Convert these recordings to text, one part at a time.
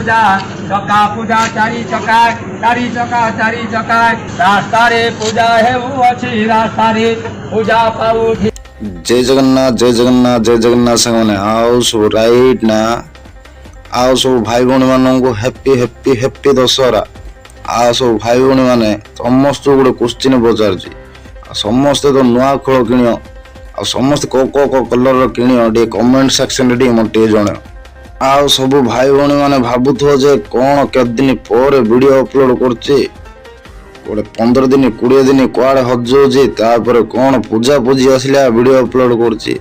पूजा चका पूजा चारी चका रास्ता रे पूजा है वो अच्छी रास्ता रे पूजा पाऊ। जय जगन्नाथ जय जगन्नाथ जय जगन्नाथ सामने आओ सब राइट ना आओ सब भाई भौणी मान को हैप्पी हैप्पी हैप्पी दशहरा। आओ सब भाई भौणी मैंने समस्त गोटे क्वेश्चन पचार समस्ते तो नुआ खोल किण आ समस्त को कलर किण कमेंट सेक्शन रे मत जन। आओ सब भाई भौणी मैंने भावुथ जे कौन केत दिन पर वीडियो अपलोड करछे गोटे 15 दिन 20 दिन कुआड़े हजाऊँगी तापर कौन पूजा पूजी आसला वीडियो अपलोड करछी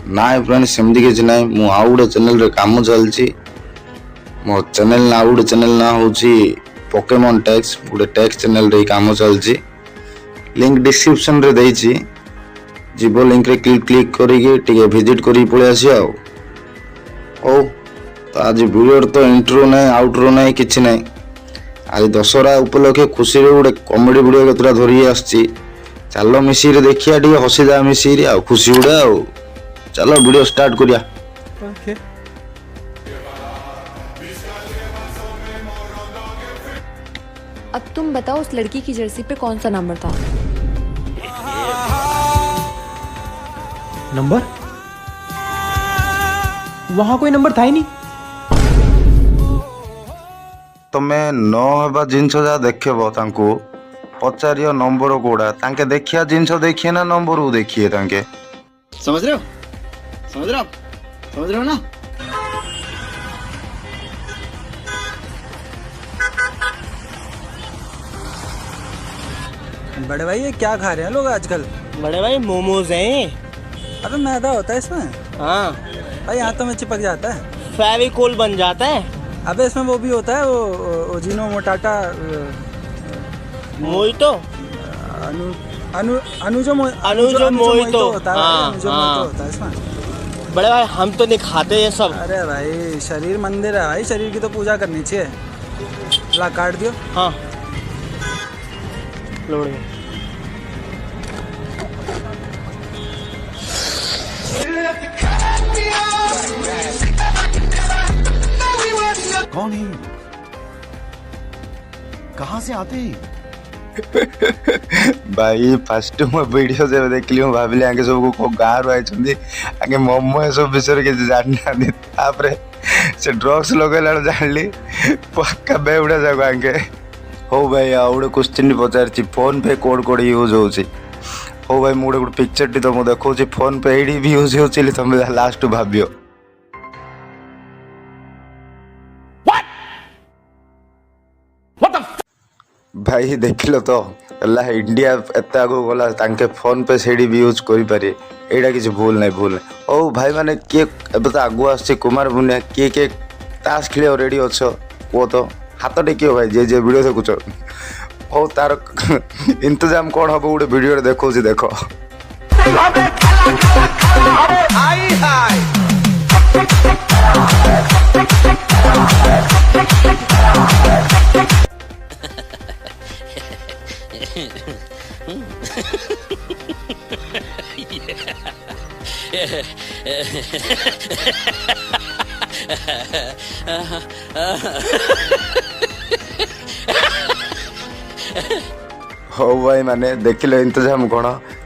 ना फ्रेंड सेमती किसी ना मु आउ गोटे चैनल रे काम चलची मो चैनल ना गोटे चैनल ना होची पोकेमॉन टैक्स गोटे टैक्स चैनल रे काम चलची लिंक डिस्क्रिप्शन रे देइची जीवो लिंक रे क्लिक करिके टिके विजिट करी पळे आसी आउ ओ तो आज वीडियो तो इंट्रो ना आउट्रो ना किछि ना आज दशहरा उपलक्षे खुशी रे गोटे कॉमेडी वीडियो केतरा धरि आछि चलो मिसी रे देखिया टिके हसी जा मिसी रे आ खुशी उडा आ चलो वीडियो स्टार्ट करिया। ओके अब तुम बताओ उस लड़की की जर्सी पे कौन सा नंबर था? नंबर वहां कोई नंबर था ही नहीं। तमे न हेबा जिंस जा देखबो तांको पचारियो नंबर कोडा तांके देखिया जिंस देखिए ना नंबर उ देखिए तांके समझ रहे हो ना। बड़े भाई ये क्या खा रहे हैं लोग आजकल? बड़े भाई मोमोज हैं। अबे मैदा होता है इसमें? हाँ भाई यहाँ तो में चिपक जाता है। फेविकोल बन जाता है। अबे इसमें वो भी होता है वो ओजिनो मोटाटा मोइतो अनु अनु अनुजो मोइतो होता है। हाँ, अनुजो मोइतो होता है इसमें। बड़े भाई हम तो नहीं खाते ये सब। अरे भाई शरीर मंदिर है भाई, शरीर की तो पूजा करनी चाहिए। ला काट दियो। हाँ लोड़े कौन है? कहाँ से आते हैं? भाई फर्स्ट मो वीडियो जब देखली मु भाबिले आके सब को गार आइ छथि आके मोमो ए सब विषय के जान ना तापरे से ड्रग्स लगेला जानली पक्का बेउडा जगह आके हो भाई आउडे क्वेश्चन पचारछि फोन पे कोड यूज होछि। हो भाई मुडे गुड पिक्चर टी तो मु देखौछि फोन पे एडी भी यूज होछि तुम लास्ट भाबियो। भाई देखिल तो ला इंडिया एत आगो गला तांके फोन पे सेडी भी यूज करि पारे एडा किछ भूल नहीं। ओ भाई माने के एबे तो आगु आछि कुमार बुनिया के ताश खेले रेडी अछो को तो हाथ टेकियो भाई जे वीडियो देखुछ हो तार इंतजाम कोन हबो उडे वीडियो रे देखो छी देखो। हो भाई माने देखिले इंतजाम कौन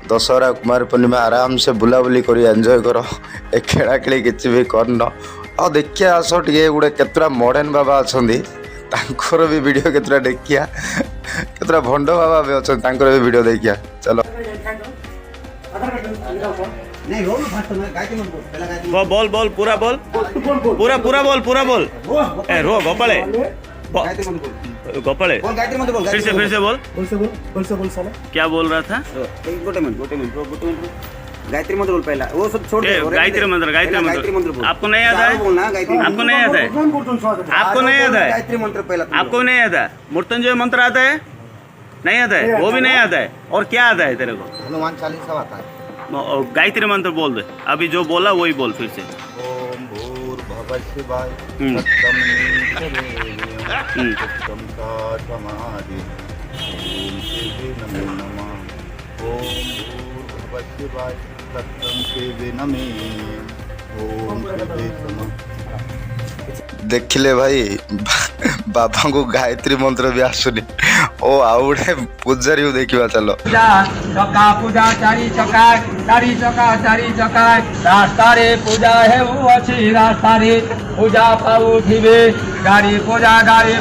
दशहरा कुमार पूर्णिमा आराम से बुलाबुली कर एंजॉय कर ए खेला खेली किसी भी करन और देखिया आस टे गोटे केतरा मॉडर्न बाबा अच्छा तांकर भी वीडियो केतरा देखिया केतरा भंड बाबा भी अच्छा तांकर भी वीडियो देखिया चलो। बोल बोल पूरा बोल पूरा बोल ए रो गोपाले फिर से बोल क्या बोल रहा था? गोटे मिनट गायत्री मंत्र बोल पहला वो सब छोड़ दे। गायत्री मंत्र आपको नहीं आता है? आपको नहीं आता है? आपको नहीं आता है? गायत्री मंत्र पहला आपको नहीं आता है? मृत्युंजय मंत्र आता है? नहीं आता है? वो भी नहीं आता है? और क्या आता है तेरे को? हनुमान चालीसा आता है। गायत्री मंत्र बोल दे अभी जो बोला वही बोल फिर से। ओम भूर्भुवः शिवाय सत्यम शिवे नमः ओम शिवे नमः। ଦେଖିଲେ ଭାଇ ବାବାଙ୍କୁ ଗାୟତ୍ରୀ ମନ୍ତ୍ର ବି ଆସୁନି ଓ ଆଉ ଗୋଟେ ପୂଜାରୀକୁ ଦେଖିବା ଚାଲ। ପୂଜା ଚକା ପୂଜା ଚାରି ଚକା ରାସ୍ତାରେ ପୂଜା ହେଉଅଛି ରାସ୍ତାରେ ପୂଜା ପାଉଥିବେ ଗାଡ଼ି ପୂଜା ଚାରି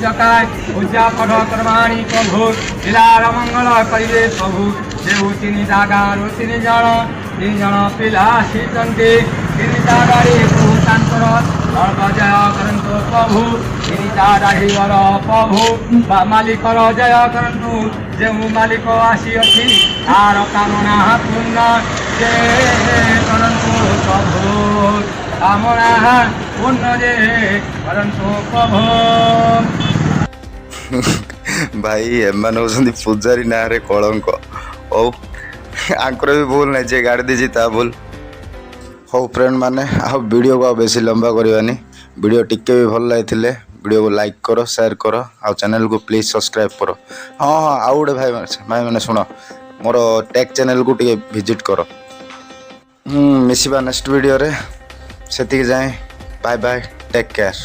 ଚକା ପୂଜା ପଠ କର୍ମାଣି ପ୍ରଭୁ ପିଲାର ମଙ୍ଗଳ କରିବେ ପ୍ରଭୁ ଯେଉଁ ତିନି ଜାଗାରୁ ତିନି ଜଣ ପିଲା ଆସିଛନ୍ତି ତିନି ଜାଗାରେ ପ୍ରଭୁ ତାଙ୍କର ସର୍ବଜୟ କରନ୍ତୁ ପ୍ରଭୁ ତିନି ଜାଗାର ପ୍ରଭୁ ବା ମାଲିକର ଜୟ କରନ୍ତୁ ଯେଉଁ ମାଲିକ ଆସିଅଛି ତାର କାମନା ପୂର୍ଣ୍ଣ ଯେ କରନ୍ତୁ ପ୍ରଭୁ କାମନା ପୂର୍ଣ୍ଣ ଯେ କରନ୍ତୁ ପ୍ରଭୁ। ଭାଇ ଏମାନେ ହେଉଛନ୍ତି ପୂଜାରୀ ନାଁରେ କଳଙ୍କ। ହଉ ଆଙ୍କର ବି ଭୁଲ ନାହିଁ, ଯେ ଗାଡ଼ି ଦେଇଛି ତା ଭୁଲ। ହଉ ଫ୍ରେଣ୍ଡ ମାନେ ଆଉ ଭିଡ଼ିଓକୁ ଆଉ ବେଶୀ ଲମ୍ବା କରିବାନି। ଭିଡ଼ିଓ ଟିକେ ବି ଭଲ ଲାଗିଥିଲେ ଭିଡ଼ିଓକୁ ଲାଇକ୍ କର, ସେୟାର କର, ଆଉ ଚ୍ୟାନେଲକୁ ପ୍ଲିଜ୍ ସବସ୍କ୍ରାଇବ୍ କର। ହଁ ଆଉ ଗୋଟେ ଭାଇମାନେ ଶୁଣ, ମୋର ଟେକ୍ ଚ୍ୟାନେଲକୁ ଟିକେ ଭିଜିଟ୍ କର। ମିଶିବା ନେକ୍ସଟ ଭିଡ଼ିଓରେ, ସେତିକି ଯାଏଁ ବାଏ ବାଏ, ଟେକ୍ କେୟାର।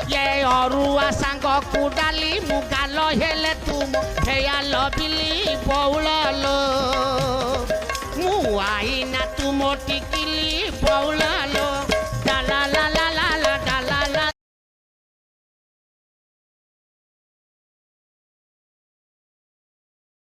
ये अरुआ सांग कुडाली मुगाल हेले तुम हेयाल बिली बौलालो मुआई ना तुम टिकिली बौला